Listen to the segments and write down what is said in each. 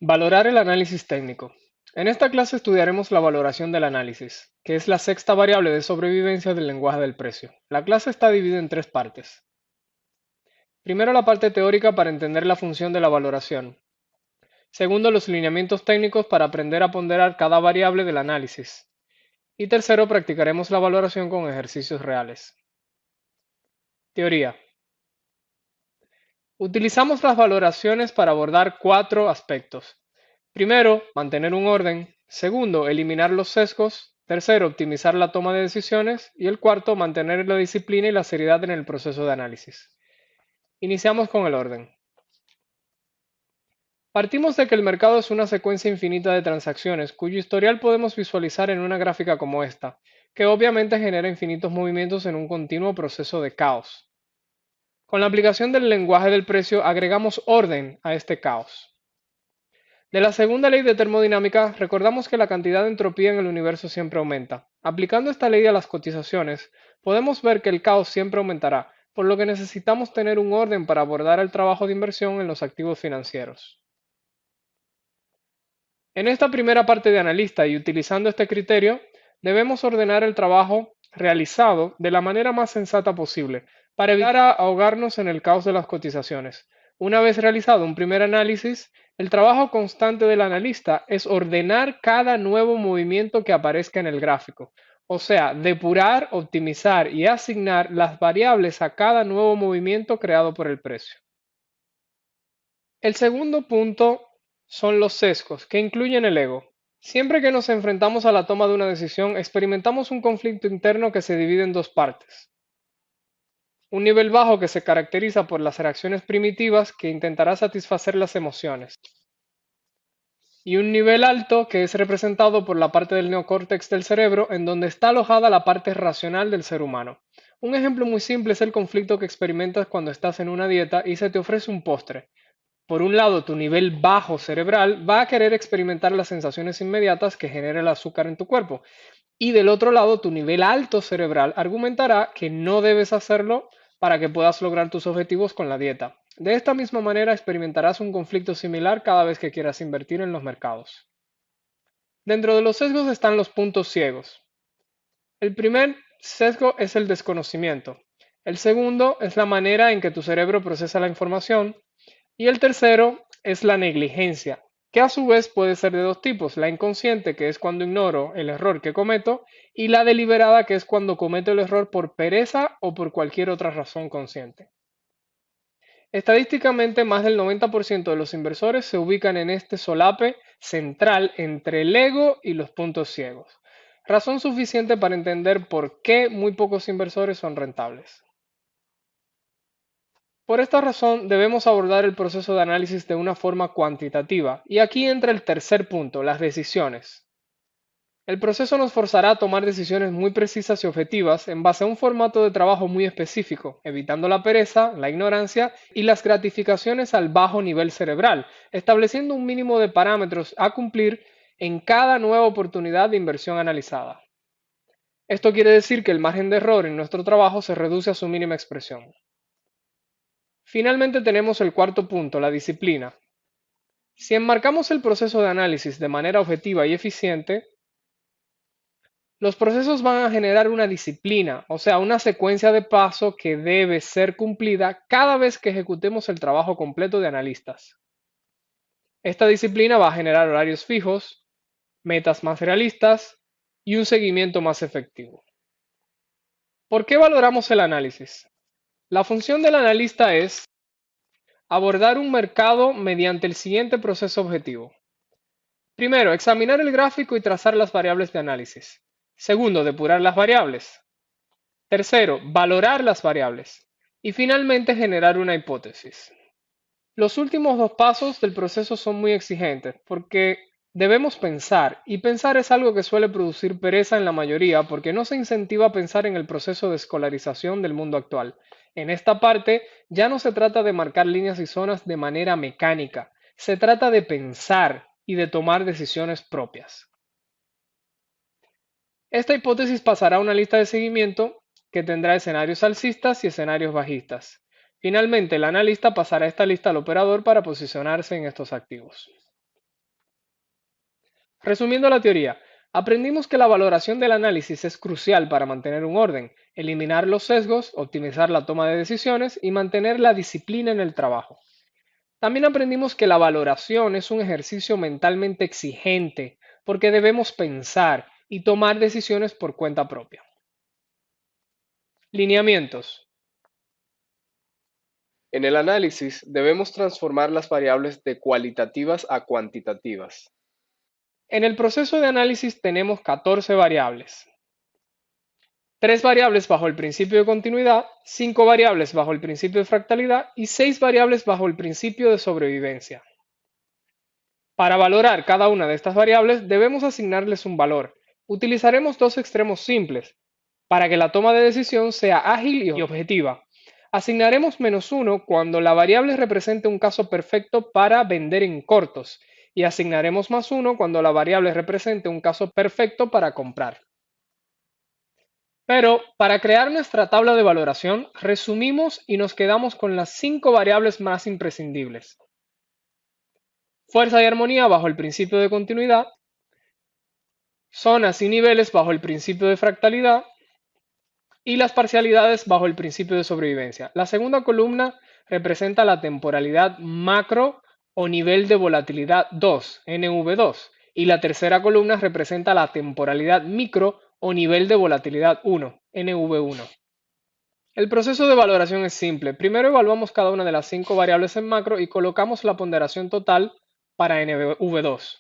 Valorar el análisis técnico. En esta clase estudiaremos la valoración del análisis, que es la sexta variable de sobrevivencia del lenguaje del precio. La clase está dividida en tres partes. Primero, la parte teórica para entender la función de la valoración. Segundo, los lineamientos técnicos para aprender a ponderar cada variable del análisis. Y tercero, practicaremos la valoración con ejercicios reales. Teoría. Utilizamos las valoraciones para abordar cuatro aspectos. Primero, mantener un orden. Segundo, eliminar los sesgos. Tercero, optimizar la toma de decisiones. Y el cuarto, mantener la disciplina y la seriedad en el proceso de análisis. Iniciamos con el orden. Partimos de que el mercado es una secuencia infinita de transacciones cuyo historial podemos visualizar en una gráfica como esta, que obviamente genera infinitos movimientos en un continuo proceso de caos. Con la aplicación del lenguaje del precio agregamos orden a este caos. De la segunda ley de termodinámica, recordamos que la cantidad de entropía en el universo siempre aumenta. Aplicando esta ley a las cotizaciones, podemos ver que el caos siempre aumentará, por lo que necesitamos tener un orden para abordar el trabajo de inversión en los activos financieros. En esta primera parte de analista y utilizando este criterio, debemos ordenar el trabajo realizado de la manera más sensata posible, para evitar ahogarnos en el caos de las cotizaciones. Una vez realizado un primer análisis, el trabajo constante del analista es ordenar cada nuevo movimiento que aparezca en el gráfico, o sea, depurar, optimizar y asignar las variables a cada nuevo movimiento creado por el precio. El segundo punto son los sesgos, que incluyen el ego. Siempre que nos enfrentamos a la toma de una decisión, experimentamos un conflicto interno que se divide en dos partes. Un nivel bajo que se caracteriza por las reacciones primitivas que intentará satisfacer las emociones. Y un nivel alto que es representado por la parte del neocórtex del cerebro en donde está alojada la parte racional del ser humano. Un ejemplo muy simple es el conflicto que experimentas cuando estás en una dieta y se te ofrece un postre. Por un lado, tu nivel bajo cerebral va a querer experimentar las sensaciones inmediatas que genera el azúcar en tu cuerpo. Y del otro lado, tu nivel alto cerebral argumentará que no debes hacerlo para que puedas lograr tus objetivos con la dieta. De esta misma manera experimentarás un conflicto similar cada vez que quieras invertir en los mercados. Dentro de los sesgos están los puntos ciegos. El primer sesgo es el desconocimiento. El segundo es la manera en que tu cerebro procesa la información. Y el tercero es la negligencia, que a su vez puede ser de dos tipos, la inconsciente, que es cuando ignoro el error que cometo, y la deliberada, que es cuando cometo el error por pereza o por cualquier otra razón consciente. Estadísticamente, más del 90% de los inversores se ubican en este solape central entre el ego y los puntos ciegos, razón suficiente para entender por qué muy pocos inversores son rentables. Por esta razón, debemos abordar el proceso de análisis de una forma cuantitativa, y aquí entra el tercer punto, las decisiones. El proceso nos forzará a tomar decisiones muy precisas y objetivas en base a un formato de trabajo muy específico, evitando la pereza, la ignorancia y las gratificaciones al bajo nivel cerebral, estableciendo un mínimo de parámetros a cumplir en cada nueva oportunidad de inversión analizada. Esto quiere decir que el margen de error en nuestro trabajo se reduce a su mínima expresión. Finalmente tenemos el cuarto punto, la disciplina. Si enmarcamos el proceso de análisis de manera objetiva y eficiente, los procesos van a generar una disciplina, o sea, una secuencia de paso que debe ser cumplida cada vez que ejecutemos el trabajo completo de analistas. Esta disciplina va a generar horarios fijos, metas más realistas y un seguimiento más efectivo. ¿Por qué valoramos el análisis? La función del analista es abordar un mercado mediante el siguiente proceso objetivo. Primero, examinar el gráfico y trazar las variables de análisis. Segundo, depurar las variables. Tercero, valorar las variables. Y finalmente, generar una hipótesis. Los últimos dos pasos del proceso son muy exigentes porque debemos pensar, y pensar es algo que suele producir pereza en la mayoría porque no se incentiva a pensar en el proceso de escolarización del mundo actual. En esta parte ya no se trata de marcar líneas y zonas de manera mecánica, se trata de pensar y de tomar decisiones propias. Esta hipótesis pasará a una lista de seguimiento que tendrá escenarios alcistas y escenarios bajistas. Finalmente, el analista pasará esta lista al operador para posicionarse en estos activos. Resumiendo la teoría, aprendimos que la valoración del análisis es crucial para mantener un orden, eliminar los sesgos, optimizar la toma de decisiones y mantener la disciplina en el trabajo. También aprendimos que la valoración es un ejercicio mentalmente exigente porque debemos pensar y tomar decisiones por cuenta propia. Lineamientos. En el análisis debemos transformar las variables de cualitativas a cuantitativas. En el proceso de análisis tenemos 14 variables. 3 variables bajo el principio de continuidad, 5 variables bajo el principio de fractalidad y 6 variables bajo el principio de sobrevivencia. Para valorar cada una de estas variables debemos asignarles un valor. Utilizaremos dos extremos simples para que la toma de decisión sea ágil y objetiva. Asignaremos -1 cuando la variable represente un caso perfecto para vender en cortos y asignaremos +1 cuando la variable represente un caso perfecto para comprar. Pero para crear nuestra tabla de valoración, resumimos y nos quedamos con las 5 variables más imprescindibles. Fuerza y armonía bajo el principio de continuidad, zonas y niveles bajo el principio de fractalidad y las parcialidades bajo el principio de sobrevivencia. La segunda columna representa la temporalidad macro o nivel de volatilidad 2, NV2, y la tercera columna representa la temporalidad micro o nivel de volatilidad 1, NV1. El proceso de valoración es simple. Primero evaluamos cada una de las 5 variables en macro y colocamos la ponderación total para NV2.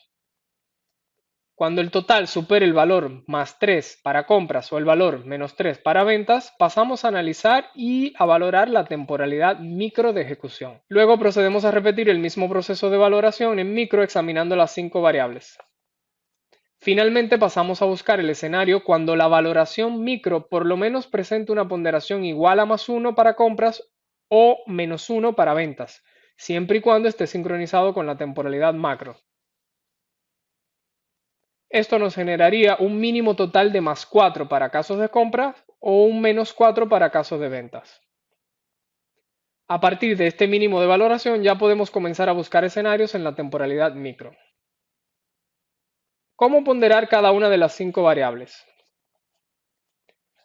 Cuando el total supere el valor +3 para compras o el valor -3 para ventas, pasamos a analizar y a valorar la temporalidad micro de ejecución. Luego procedemos a repetir el mismo proceso de valoración en micro examinando las 5 variables. Finalmente pasamos a buscar el escenario cuando la valoración micro por lo menos presente una ponderación igual a +1 para compras o -1 para ventas, siempre y cuando esté sincronizado con la temporalidad macro. Esto nos generaría un mínimo total de +4 para casos de compra o un -4 para casos de ventas. A partir de este mínimo de valoración ya podemos comenzar a buscar escenarios en la temporalidad micro. ¿Cómo ponderar cada una de las 5 variables?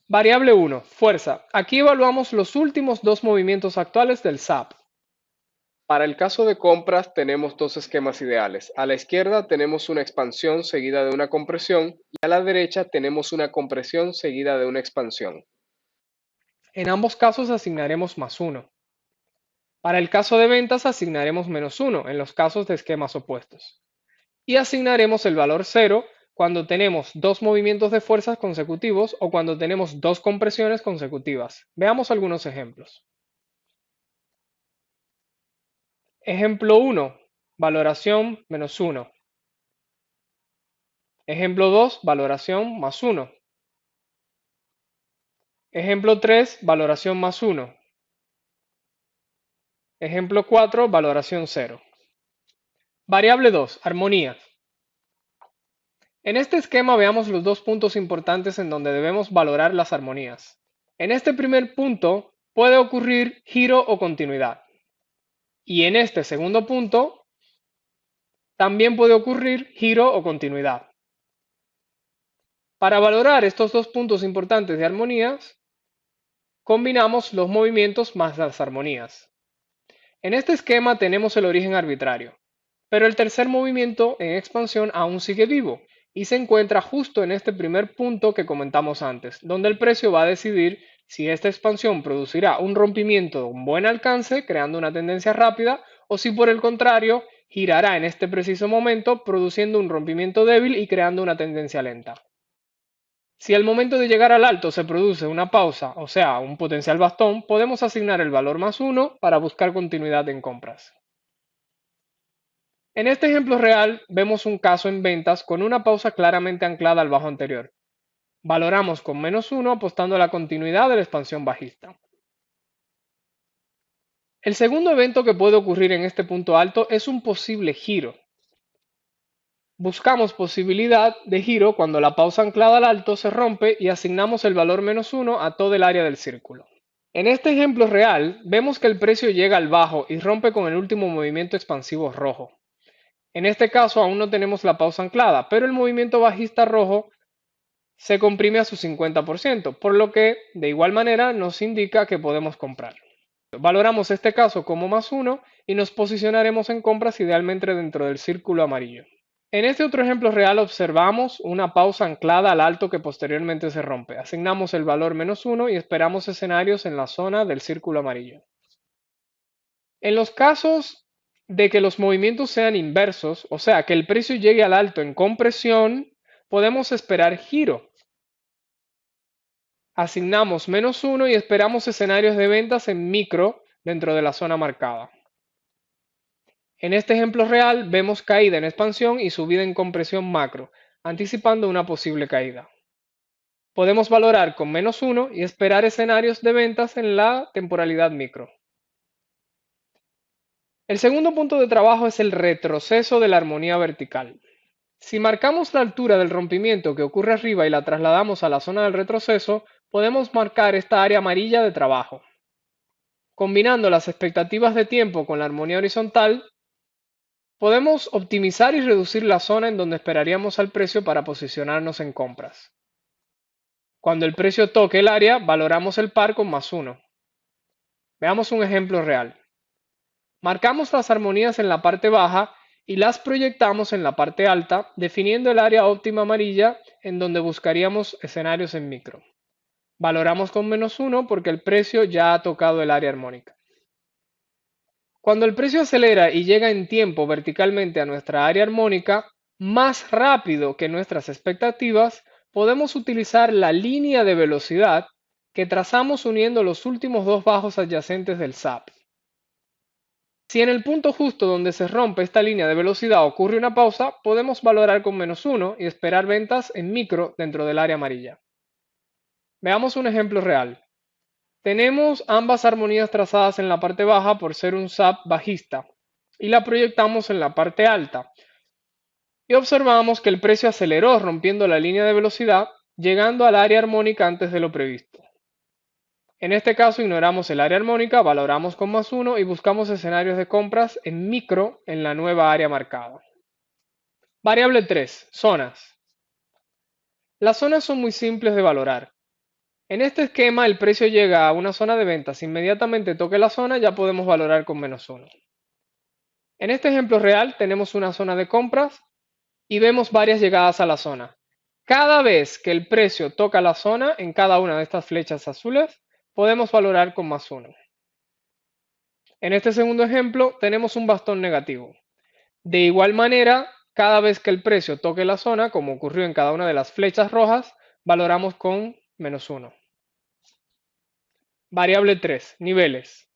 Variable 1, fuerza. Aquí evaluamos los últimos 2 movimientos actuales del SAP. Para el caso de compras tenemos dos esquemas ideales. A la izquierda tenemos una expansión seguida de una compresión y a la derecha tenemos una compresión seguida de una expansión. En ambos casos asignaremos +1. Para el caso de ventas asignaremos -1 en los casos de esquemas opuestos. Y asignaremos el valor 0 cuando tenemos 2 movimientos de fuerzas consecutivos o cuando tenemos 2 compresiones consecutivas. Veamos algunos ejemplos. Ejemplo 1, valoración -1. Ejemplo 2, valoración +1. Ejemplo 3, valoración +1. Ejemplo 4, valoración 0. Variable 2, armonía. En este esquema veamos los dos puntos importantes en donde debemos valorar las armonías. En este primer punto puede ocurrir giro o continuidad. Y en este segundo punto también puede ocurrir giro o continuidad. Para valorar estos dos puntos importantes de armonías, combinamos los movimientos más las armonías. En este esquema tenemos el origen arbitrario, pero el tercer movimiento en expansión aún sigue vivo y se encuentra justo en este primer punto que comentamos antes, donde el precio va a decidir si esta expansión producirá un rompimiento de un buen alcance, creando una tendencia rápida, o si por el contrario, girará en este preciso momento, produciendo un rompimiento débil y creando una tendencia lenta. Si al momento de llegar al alto se produce una pausa, o sea, un potencial bastón, podemos asignar el valor +1 para buscar continuidad en compras. En este ejemplo real vemos un caso en ventas con una pausa claramente anclada al bajo anterior. Valoramos con -1 apostando a la continuidad de la expansión bajista. El segundo evento que puede ocurrir en este punto alto es un posible giro. Buscamos posibilidad de giro cuando la pausa anclada al alto se rompe y asignamos el valor -1 a todo el área del círculo. En este ejemplo real, vemos que el precio llega al bajo y rompe con el último movimiento expansivo rojo. En este caso aún no tenemos la pausa anclada, pero el movimiento bajista rojo se comprime a su 50%, por lo que de igual manera nos indica que podemos comprar. Valoramos este caso como +1 y nos posicionaremos en compras idealmente dentro del círculo amarillo. En este otro ejemplo real observamos una pausa anclada al alto que posteriormente se rompe. Asignamos el valor -1 y esperamos escenarios en la zona del círculo amarillo. En los casos de que los movimientos sean inversos, o sea, que el precio llegue al alto en compresión, podemos esperar giro. Asignamos -1 y esperamos escenarios de ventas en micro dentro de la zona marcada. En este ejemplo real vemos caída en expansión y subida en compresión macro, anticipando una posible caída. Podemos valorar con -1 y esperar escenarios de ventas en la temporalidad micro. El segundo punto de trabajo es el retroceso de la armonía vertical. Si marcamos la altura del rompimiento que ocurre arriba y la trasladamos a la zona del retroceso, podemos marcar esta área amarilla de trabajo. Combinando las expectativas de tiempo con la armonía horizontal, podemos optimizar y reducir la zona en donde esperaríamos al precio para posicionarnos en compras. Cuando el precio toque el área, valoramos el par con +1. Veamos un ejemplo real. Marcamos las armonías en la parte baja y las proyectamos en la parte alta, definiendo el área óptima amarilla en donde buscaríamos escenarios en micro. Valoramos con -1 porque el precio ya ha tocado el área armónica. Cuando el precio acelera y llega en tiempo verticalmente a nuestra área armónica, más rápido que nuestras expectativas, podemos utilizar la línea de velocidad que trazamos uniendo los últimos dos bajos adyacentes del SAP. Si en el punto justo donde se rompe esta línea de velocidad ocurre una pausa, podemos valorar con -1 y esperar ventas en micro dentro del área amarilla. Veamos un ejemplo real. Tenemos ambas armonías trazadas en la parte baja por ser un SAP bajista y la proyectamos en la parte alta. Y observamos que el precio aceleró rompiendo la línea de velocidad, llegando al área armónica antes de lo previsto. En este caso ignoramos el área armónica, valoramos con +1 y buscamos escenarios de compras en micro en la nueva área marcada. Variable 3. Zonas. Las zonas son muy simples de valorar. En este esquema el precio llega a una zona de ventas, inmediatamente toque la zona ya podemos valorar con -1. En este ejemplo real tenemos una zona de compras y vemos varias llegadas a la zona. Cada vez que el precio toca la zona en cada una de estas flechas azules, podemos valorar con +1. En este segundo ejemplo tenemos un bastón negativo. De igual manera, cada vez que el precio toque la zona, como ocurrió en cada una de las flechas rojas, valoramos con -1. Variable 3. Niveles.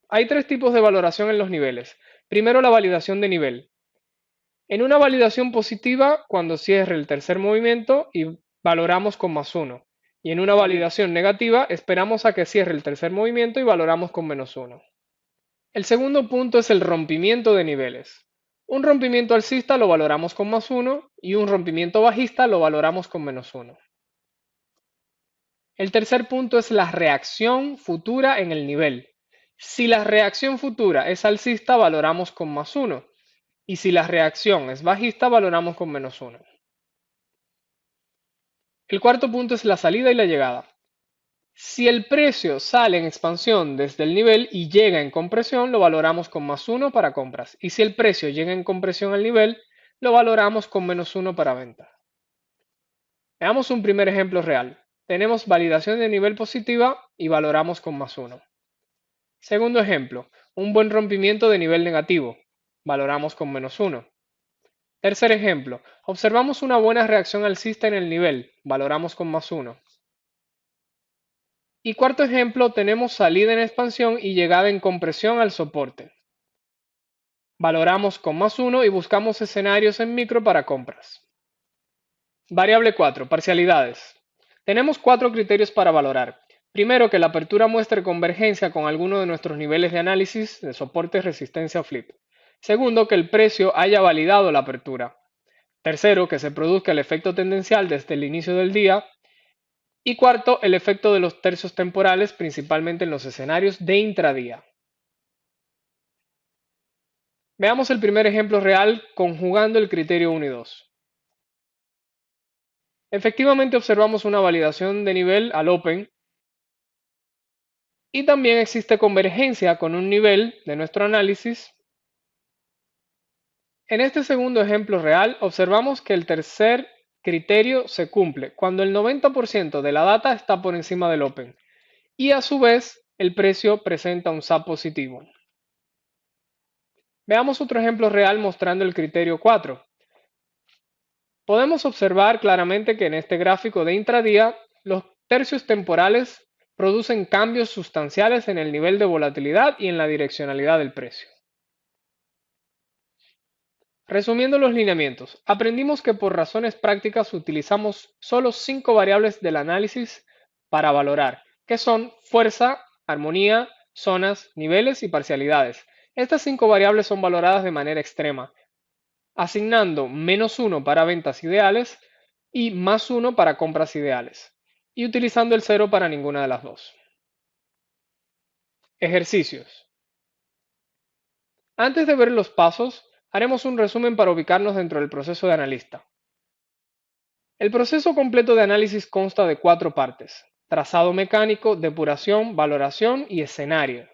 Hay tres tipos de valoración en los niveles. Primero, la validación de nivel. En una validación positiva, cuando cierre el tercer movimiento y valoramos con +1. Y en una validación negativa, esperamos a que cierre el tercer movimiento y valoramos con -1. El segundo punto es el rompimiento de niveles. Un rompimiento alcista lo valoramos con +1 y un rompimiento bajista lo valoramos con -1. El tercer punto es la reacción futura en el nivel. Si la reacción futura es alcista, valoramos con +1. Y si la reacción es bajista, valoramos con -1. El cuarto punto es la salida y la llegada. Si el precio sale en expansión desde el nivel y llega en compresión, lo valoramos con +1 para compras. Y si el precio llega en compresión al nivel, lo valoramos con -1 para venta. Veamos un primer ejemplo real. Tenemos validación de nivel positiva y valoramos con +1. Segundo ejemplo, un buen rompimiento de nivel negativo. Valoramos con -1. Tercer ejemplo, observamos una buena reacción alcista en el nivel. Valoramos con +1. Y cuarto ejemplo, tenemos salida en expansión y llegada en compresión al soporte. Valoramos con +1 y buscamos escenarios en micro para compras. Variable 4. Parcialidades. Tenemos cuatro criterios para valorar. Primero, que la apertura muestre convergencia con alguno de nuestros niveles de análisis de soporte, resistencia o flip. Segundo, que el precio haya validado la apertura. Tercero, que se produzca el efecto tendencial desde el inicio del día. Y cuarto, el efecto de los tercios temporales, principalmente en los escenarios de intradía. Veamos el primer ejemplo real conjugando el criterio 1 y 2. Efectivamente observamos una validación de nivel al open y también existe convergencia con un nivel de nuestro análisis. En este segundo ejemplo real observamos que el tercer criterio se cumple cuando el 90% de la data está por encima del open y a su vez el precio presenta un SAP positivo. Veamos otro ejemplo real mostrando el criterio 4. Podemos observar claramente que en este gráfico de intradía los tercios temporales producen cambios sustanciales en el nivel de volatilidad y en la direccionalidad del precio. Resumiendo los lineamientos, aprendimos que por razones prácticas utilizamos solo 5 variables del análisis para valorar, que son fuerza, armonía, zonas, niveles y parcialidades. Estas 5 variables son valoradas de manera extrema, asignando -1 para ventas ideales y +1 para compras ideales, y utilizando el 0 para ninguna de las dos. Ejercicios. Antes de ver los pasos, haremos un resumen para ubicarnos dentro del proceso de analista. El proceso completo de análisis consta de 4 partes: trazado mecánico, depuración, valoración y escenario.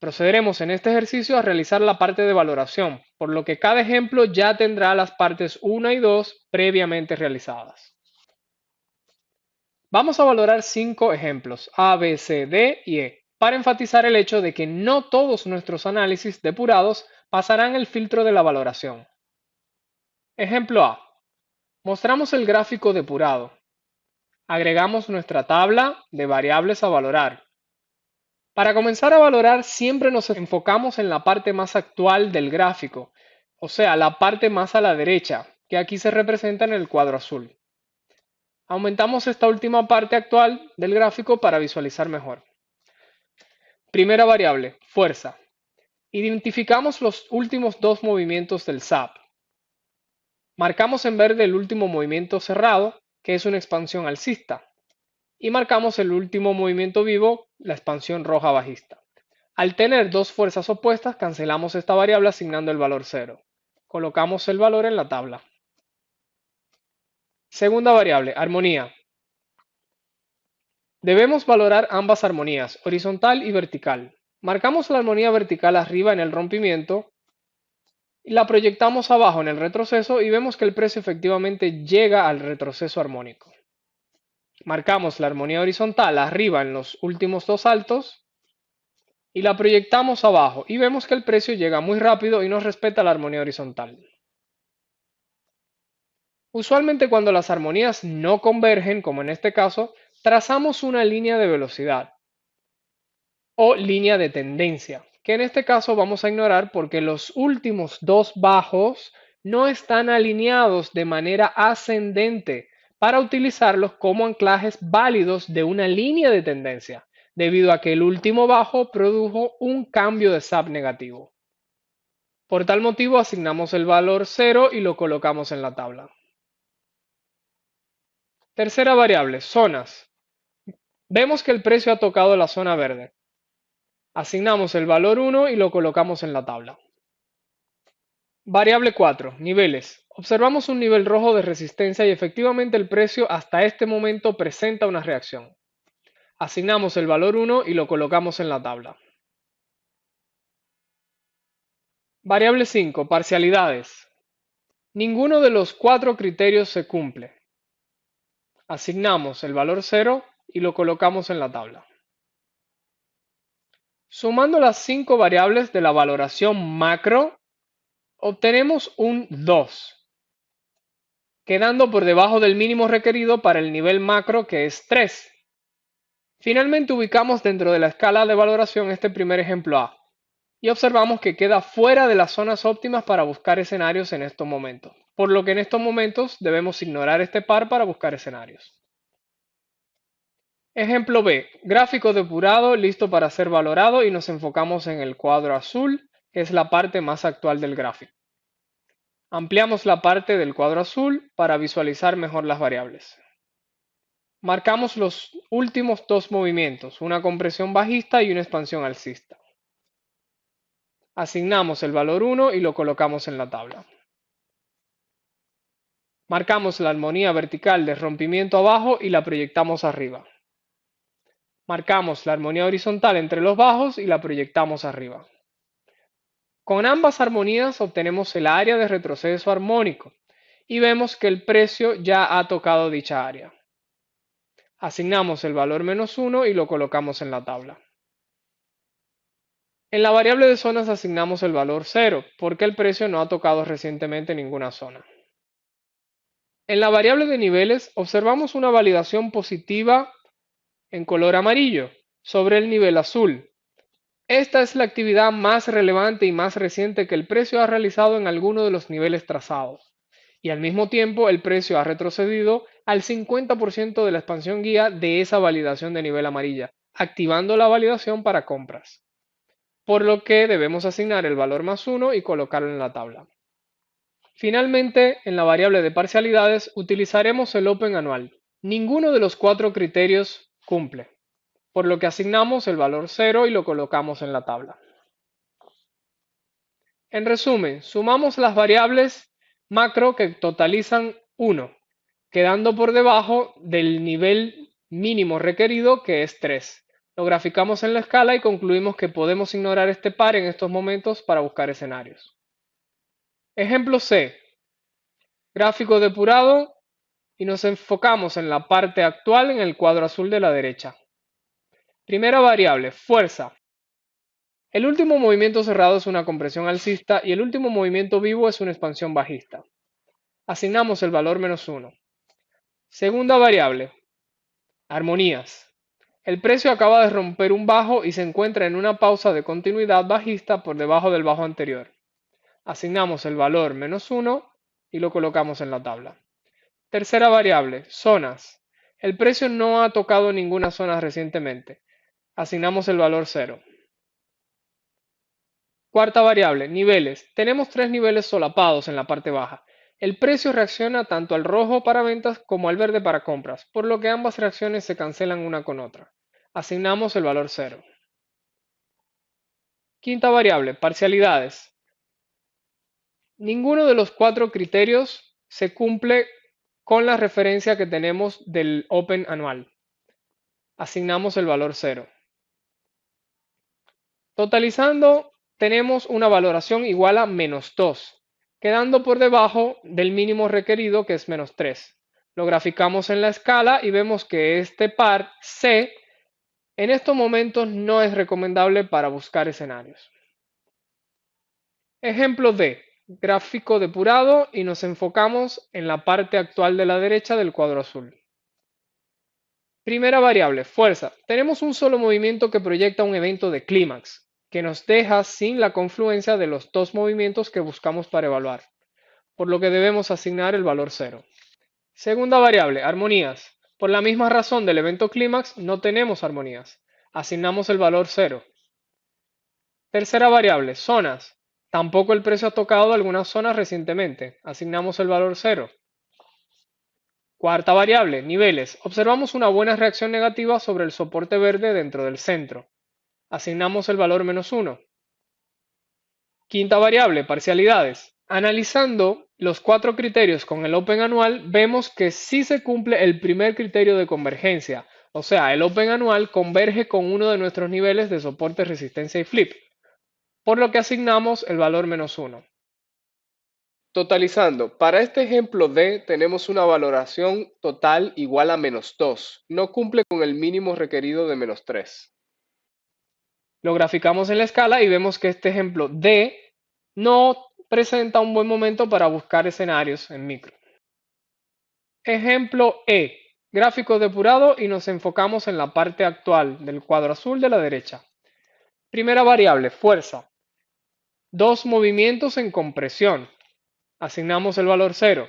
Procederemos en este ejercicio a realizar la parte de valoración, por lo que cada ejemplo ya tendrá las partes 1 y 2 previamente realizadas. Vamos a valorar 5 ejemplos, A, B, C, D y E, para enfatizar el hecho de que no todos nuestros análisis depurados pasarán el filtro de la valoración. Ejemplo A. Mostramos el gráfico depurado. Agregamos nuestra tabla de variables a valorar. Para comenzar a valorar siempre nos enfocamos en la parte más actual del gráfico, o sea, la parte más a la derecha, que aquí se representa en el cuadro azul. Aumentamos esta última parte actual del gráfico para visualizar mejor. Primera variable, fuerza. Identificamos los últimos 2 movimientos del SAP. Marcamos en verde el último movimiento cerrado, que es una expansión alcista, y marcamos el último movimiento vivo, la expansión roja bajista. Al tener 2 fuerzas opuestas, cancelamos esta variable asignando el valor 0. Colocamos el valor en la tabla. Segunda variable, armonía. Debemos valorar ambas armonías, horizontal y vertical. Marcamos la armonía vertical arriba en el rompimiento y la proyectamos abajo en el retroceso y vemos que el precio efectivamente llega al retroceso armónico. Marcamos la armonía horizontal arriba en los últimos 2 saltos y la proyectamos abajo y vemos que el precio llega muy rápido y nos respeta la armonía horizontal. Usualmente cuando las armonías no convergen, como en este caso, trazamos una línea de velocidad o línea de tendencia, que en este caso vamos a ignorar porque los últimos 2 bajos no están alineados de manera ascendente para utilizarlos como anclajes válidos de una línea de tendencia, debido a que el último bajo produjo un cambio de SAP negativo. Por tal motivo asignamos el valor 0 y lo colocamos en la tabla. Tercera variable, zonas. Vemos que el precio ha tocado la zona verde. Asignamos el valor 1 y lo colocamos en la tabla. Variable 4, niveles. Observamos un nivel rojo de resistencia y efectivamente el precio hasta este momento presenta una reacción. Asignamos el valor 1 y lo colocamos en la tabla. Variable 5, parcialidades. Ninguno de los 4 criterios se cumple. Asignamos el valor 0 y lo colocamos en la tabla. Sumando las 5 variables de la valoración macro, obtenemos un 2, quedando por debajo del mínimo requerido para el nivel macro, que es 3. Finalmente ubicamos dentro de la escala de valoración este primer ejemplo A y observamos que queda fuera de las zonas óptimas para buscar escenarios en estos momentos, por lo que en estos momentos debemos ignorar este par para buscar escenarios. Ejemplo B, gráfico depurado listo para ser valorado y nos enfocamos en el cuadro azul, que es la parte más actual del gráfico. Ampliamos la parte del cuadro azul para visualizar mejor las variables. Marcamos los últimos 2 movimientos, una compresión bajista y una expansión alcista. Asignamos el valor 1 y lo colocamos en la tabla. Marcamos la armonía vertical de rompimiento abajo y la proyectamos arriba. Marcamos la armonía horizontal entre los bajos y la proyectamos arriba. Con ambas armonías obtenemos el área de retroceso armónico y vemos que el precio ya ha tocado dicha área. Asignamos el valor -1 y lo colocamos en la tabla. En la variable de zonas asignamos el valor 0 porque el precio no ha tocado recientemente ninguna zona. En la variable de niveles observamos una validación positiva en color amarillo sobre el nivel azul. Esta es la actividad más relevante y más reciente que el precio ha realizado en alguno de los niveles trazados. Y al mismo tiempo el precio ha retrocedido al 50% de la expansión guía de esa validación de nivel amarilla, activando la validación para compras. Por lo que debemos asignar el valor +1 y colocarlo en la tabla. Finalmente, en la variable de parcialidades utilizaremos el Open anual. Ninguno de los 4 criterios cumple, por lo que asignamos el valor 0 y lo colocamos en la tabla. En resumen, sumamos las variables macro que totalizan 1, quedando por debajo del nivel mínimo requerido, que es 3. Lo graficamos en la escala y concluimos que podemos ignorar este par en estos momentos para buscar escenarios. Ejemplo C. Gráfico depurado y nos enfocamos en la parte actual en el cuadro azul de la derecha. Primera variable, fuerza. El último movimiento cerrado es una compresión alcista y el último movimiento vivo es una expansión bajista. Asignamos el valor -1. Segunda variable, armonías. El precio acaba de romper un bajo y se encuentra en una pausa de continuidad bajista por debajo del bajo anterior. Asignamos el valor -1 y lo colocamos en la tabla. Tercera variable, zonas. El precio no ha tocado ninguna zona recientemente. Asignamos el valor 0. Cuarta variable, niveles. Tenemos 3 niveles solapados en la parte baja. El precio reacciona tanto al rojo para ventas como al verde para compras, por lo que ambas reacciones se cancelan una con otra. Asignamos el valor 0. Quinta variable, parcialidades. Ninguno de los 4 criterios se cumple con la referencia que tenemos del Open anual. Asignamos el valor 0. Totalizando, tenemos una valoración igual a -2, quedando por debajo del mínimo requerido, que es -3. Lo graficamos en la escala y vemos que este par C en estos momentos no es recomendable para buscar escenarios. Ejemplo D. Gráfico depurado y nos enfocamos en la parte actual de la derecha del cuadro azul. Primera variable, fuerza. Tenemos un solo movimiento que proyecta un evento de clímax, que nos deja sin la confluencia de los 2 movimientos que buscamos para evaluar, por lo que debemos asignar el valor 0. Segunda variable, armonías. Por la misma razón del evento clímax, no tenemos armonías. Asignamos el valor 0. Tercera variable, zonas. Tampoco el precio ha tocado algunas zonas recientemente. Asignamos el valor 0. Cuarta variable, niveles. Observamos una buena reacción negativa sobre el soporte verde dentro del centro. Asignamos el valor -1. Quinta variable, parcialidades. Analizando los 4 criterios con el Open anual, vemos que sí se cumple el primer criterio de convergencia. O sea, el Open anual converge con uno de nuestros niveles de soporte, resistencia y flip, por lo que asignamos el valor -1. Totalizando, para este ejemplo D tenemos una valoración total igual a -2. No cumple con el mínimo requerido de -3. Lo graficamos en la escala y vemos que este ejemplo D no presenta un buen momento para buscar escenarios en micro. Ejemplo E. Gráfico depurado y nos enfocamos en la parte actual del cuadro azul de la derecha. Primera variable, fuerza. 2 movimientos en compresión. Asignamos el valor 0.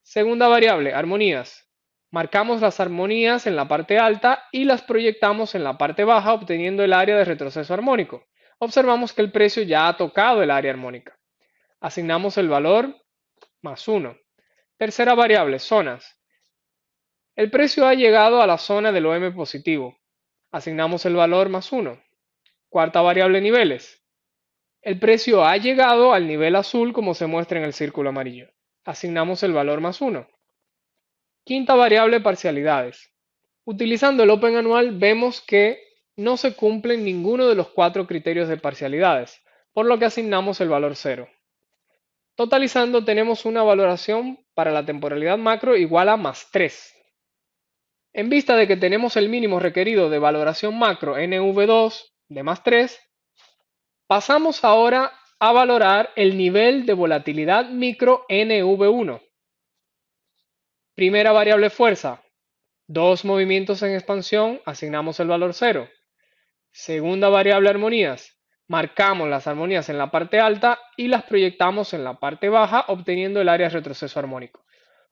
Segunda variable, armonías. Marcamos las armonías en la parte alta y las proyectamos en la parte baja, obteniendo el área de retroceso armónico. Observamos que el precio ya ha tocado el área armónica. Asignamos el valor +1. Tercera variable, zonas. El precio ha llegado a la zona del OM positivo. Asignamos el valor +1. Cuarta variable, niveles. El precio ha llegado al nivel azul como se muestra en el círculo amarillo. Asignamos el valor +1. Quinta variable, parcialidades. Utilizando el Open anual vemos que no se cumplen ninguno de los 4 criterios de parcialidades, por lo que asignamos el valor 0. Totalizando tenemos una valoración para la temporalidad macro igual a +3. En vista de que tenemos el mínimo requerido de valoración macro NV2 de +3, pasamos ahora a valorar el nivel de volatilidad micro NV1. Primera variable, fuerza. 2 movimientos en expansión, asignamos el valor 0. Segunda variable, armonías. Marcamos las armonías en la parte alta y las proyectamos en la parte baja, obteniendo el área de retroceso armónico.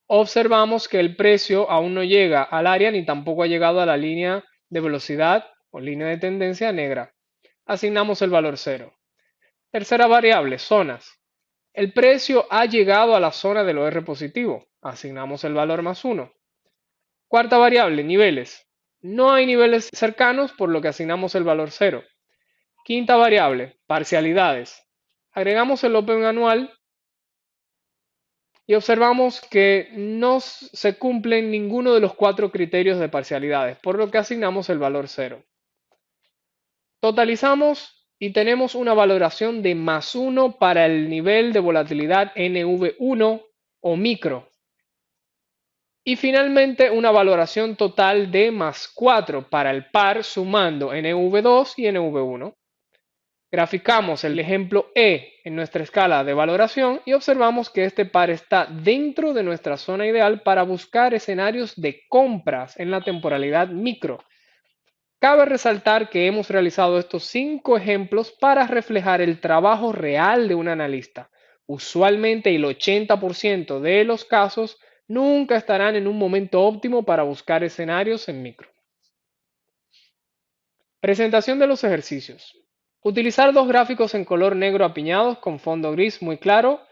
Observamos que el precio aún no llega al área ni tampoco ha llegado a la línea de velocidad o línea de tendencia negra. Asignamos el valor 0. Tercera variable, zonas. El precio ha llegado a la zona del OR positivo. Asignamos el valor +1. Cuarta variable, niveles. No hay niveles cercanos, por lo que asignamos el valor 0. Quinta variable, parcialidades. Agregamos el Open anual y observamos que no se cumplen ninguno de los 4 criterios de parcialidades, por lo que asignamos el valor 0. Totalizamos y tenemos una valoración de +1 para el nivel de volatilidad NV1 o micro. Y finalmente una valoración total de +4 para el par sumando NV2 y NV1. Graficamos el ejemplo E en nuestra escala de valoración y observamos que este par está dentro de nuestra zona ideal para buscar escenarios de compras en la temporalidad micro. Cabe resaltar que hemos realizado estos 5 ejemplos para reflejar el trabajo real de un analista. Usualmente el 80% de los casos nunca estarán en un momento óptimo para buscar escenarios en micro. Presentación de los ejercicios. Utilizar 2 gráficos en color negro apiñados con fondo gris muy claro,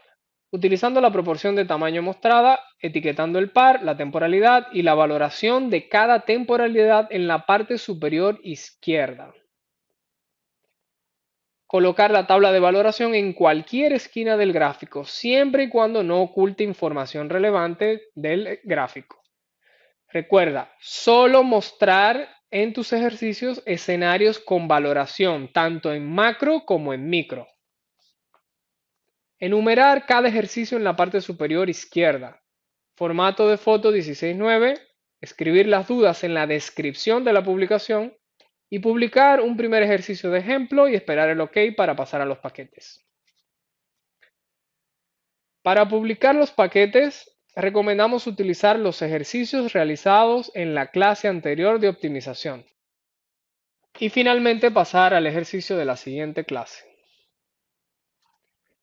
utilizando la proporción de tamaño mostrada, etiquetando el par, la temporalidad y la valoración de cada temporalidad en la parte superior izquierda. Colocar la tabla de valoración en cualquier esquina del gráfico, siempre y cuando no oculte información relevante del gráfico. Recuerda, solo mostrar en tus ejercicios escenarios con valoración, tanto en macro como en micro. Enumerar cada ejercicio en la parte superior izquierda. Formato de foto 16:9. Escribir las dudas en la descripción de la publicación. Y publicar un primer ejercicio de ejemplo y esperar el OK para pasar a los paquetes. Para publicar los paquetes, recomendamos utilizar los ejercicios realizados en la clase anterior de optimización. Y finalmente pasar al ejercicio de la siguiente clase.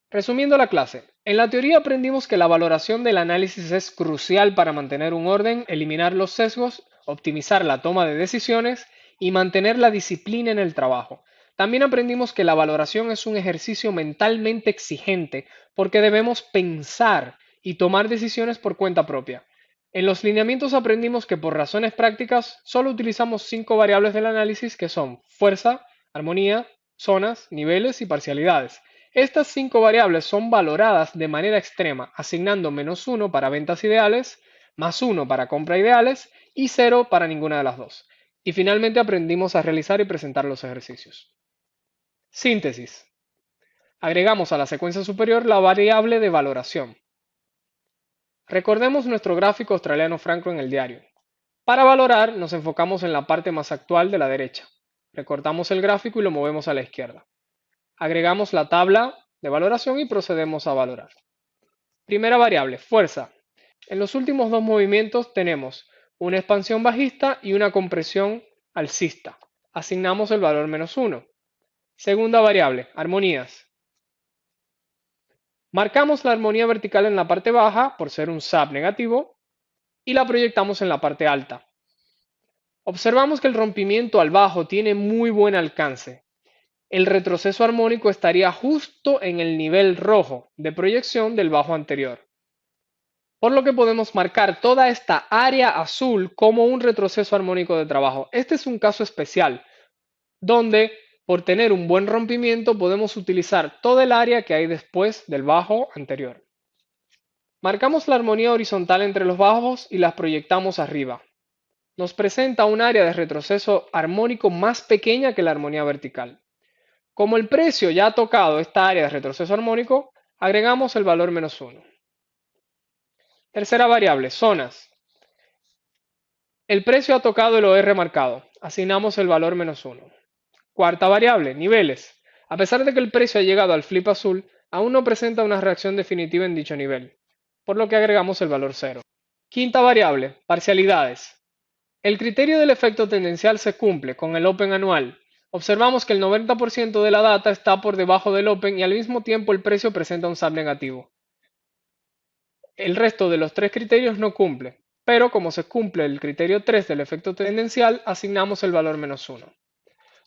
Resumiendo la clase, en la teoría aprendimos que la valoración del análisis es crucial para mantener un orden, eliminar los sesgos, optimizar la toma de decisiones y mantener la disciplina en el trabajo. También aprendimos que la valoración es un ejercicio mentalmente exigente porque debemos pensar y tomar decisiones por cuenta propia. En los lineamientos aprendimos que por razones prácticas solo utilizamos 5 variables del análisis que son fuerza, armonía, zonas, niveles y parcialidades. Estas 5 variables son valoradas de manera extrema, asignando -1 para ventas ideales, +1 para compra ideales y 0 para ninguna de las dos. Y finalmente aprendimos a realizar y presentar los ejercicios. Síntesis. Agregamos a la secuencia superior la variable de valoración. Recordemos nuestro gráfico australiano franco en el diario. Para valorar, nos enfocamos en la parte más actual de la derecha. Recortamos el gráfico y lo movemos a la izquierda. Agregamos la tabla de valoración y procedemos a valorar. Primera variable, fuerza. En los últimos 2 movimientos tenemos una expansión bajista y una compresión alcista. Asignamos el valor -1. Segunda variable, armonías. Marcamos la armonía vertical en la parte baja por ser un SAP negativo y la proyectamos en la parte alta. Observamos que el rompimiento al bajo tiene muy buen alcance. El retroceso armónico estaría justo en el nivel rojo de proyección del bajo anterior. Por lo que podemos marcar toda esta área azul como un retroceso armónico de trabajo. Este es un caso especial, donde Por tener un buen rompimiento podemos utilizar toda el área que hay después del bajo anterior. Marcamos la armonía horizontal entre los bajos y las proyectamos arriba. Nos presenta un área de retroceso armónico más pequeña que la armonía vertical. Como el precio ya ha tocado esta área de retroceso armónico, agregamos el valor -1. Tercera variable, zonas. El precio ha tocado el OR marcado, asignamos el valor -1. Cuarta variable, niveles. A pesar de que el precio ha llegado al flip azul, aún no presenta una reacción definitiva en dicho nivel, por lo que agregamos el valor 0. Quinta variable, parcialidades. El criterio del efecto tendencial se cumple con el Open anual. Observamos que el 90% de la data está por debajo del Open y al mismo tiempo el precio presenta un SAP negativo. El resto de los tres criterios no cumple, pero como se cumple el criterio 3 del efecto tendencial, asignamos el valor -1.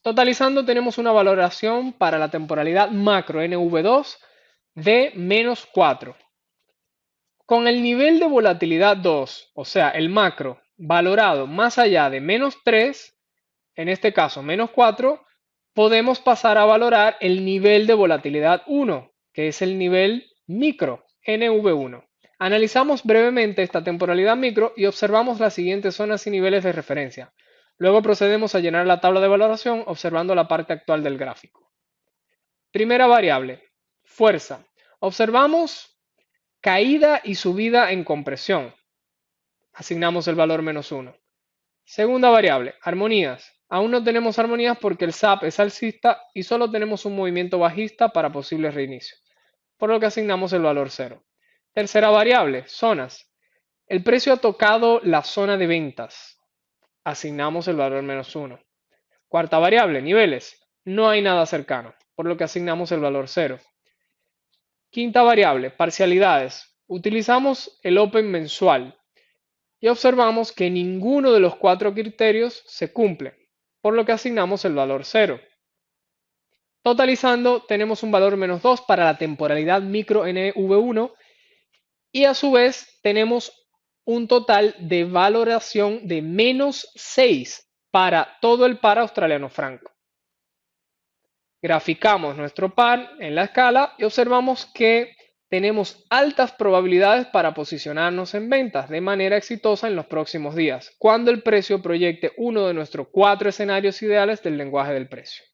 Totalizando tenemos una valoración para la temporalidad macro NV2 de -4. Con el nivel de volatilidad 2, o sea, el macro, valorado más allá de -3, en este caso -4, podemos pasar a valorar el nivel de volatilidad 1, que es el nivel micro, NV1. Analizamos brevemente esta temporalidad micro y observamos las siguientes zonas y niveles de referencia. Luego procedemos a llenar la tabla de valoración observando la parte actual del gráfico. Primera variable, fuerza. Observamos caída y subida en compresión. Asignamos el valor -1. Segunda variable, armonías. Aún no tenemos armonías porque el SAP es alcista y solo tenemos un movimiento bajista para posibles reinicios, por lo que asignamos el valor 0. Tercera variable, zonas. El precio ha tocado la zona de ventas. Asignamos el valor -1. Cuarta variable, niveles. No hay nada cercano, por lo que asignamos el valor 0. Quinta variable, parcialidades. Utilizamos el Open mensual y observamos que ninguno de los cuatro criterios se cumple, por lo que asignamos el valor 0. Totalizando tenemos un valor -2 para la temporalidad micro NV1 y a su vez tenemos un total de valoración de -6 para todo el par australiano franco. Graficamos nuestro par en la escala y observamos que tenemos altas probabilidades para posicionarnos en ventas de manera exitosa en los próximos días, cuando el precio proyecte uno de nuestros 4 escenarios ideales del lenguaje del precio.